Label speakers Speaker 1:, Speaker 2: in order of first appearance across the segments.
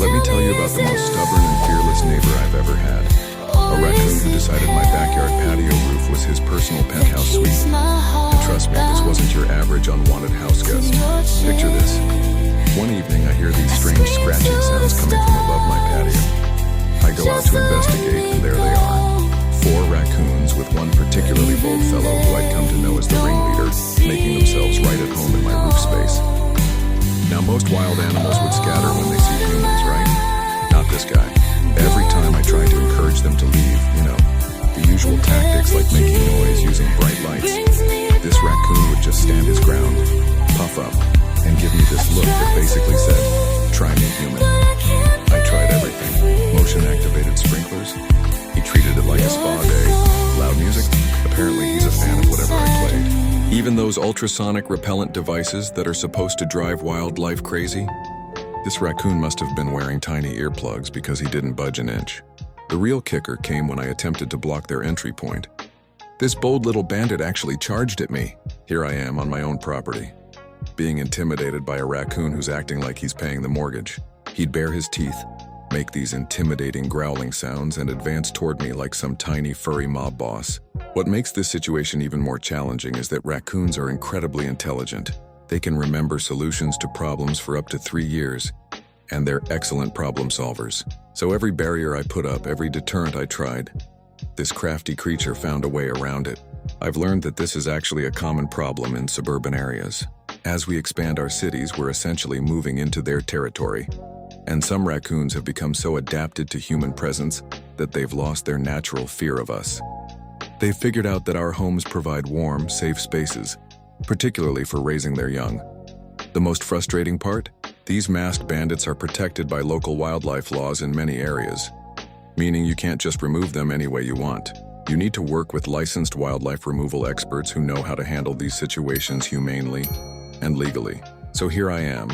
Speaker 1: Let me tell you about the most stubborn and fearless neighbor I've ever had. A raccoon who decided my backyard patio roof was his personal penthouse suite. And trust me, this wasn't your average unwanted house guest. Picture this. One evening, I hear these strange scratching sounds coming from above my patio. I go out to investigate, and there they are. 4 raccoons with one particularly bold fellow who I'd come to know as the ringleader, making themselves right at home in my roof space. Now, most wild animals would scatter when they see humans, right? Not this guy. Every time I tried to encourage them to leave, the usual tactics like making noise, using bright lights, this raccoon would just stand his ground, puff up, and give me this look that basically said, "Try me, human." I tried everything. Motion-activated sprinklers. He treated it like a spa day. Loud music. Apparently he's a fan of whatever I played. Even those ultrasonic repellent devices that are supposed to drive wildlife crazy. This raccoon must have been wearing tiny earplugs because he didn't budge an inch. The real kicker came when I attempted to block their entry point. This bold little bandit actually charged at me. Here I am on my own property, being intimidated by a raccoon who's acting like he's paying the mortgage. He'd bare his teeth, make these intimidating growling sounds, and advance toward me like some tiny furry mob boss. What makes this situation even more challenging is that raccoons are incredibly intelligent. They can remember solutions to problems for up to 3 years, and they're excellent problem solvers. So every barrier I put up, every deterrent I tried, this crafty creature found a way around it. I've learned that this is actually a common problem in suburban areas. As we expand our cities, we're essentially moving into their territory. And some raccoons have become so adapted to human presence that they've lost their natural fear of us. They've figured out that our homes provide warm, safe spaces, particularly for raising their young. The most frustrating part? These masked bandits are protected by local wildlife laws in many areas, meaning you can't just remove them any way you want. You need to work with licensed wildlife removal experts who know how to handle these situations humanely and legally. So here I am,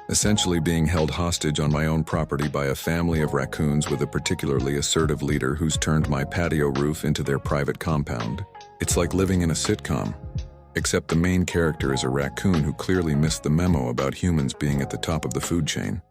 Speaker 1: essentially being held hostage on my own property by a family of raccoons with a particularly assertive leader who's turned my patio roof into their private compound. It's like living in a sitcom, except the main character is a raccoon who clearly missed the memo about humans being at the top of the food chain.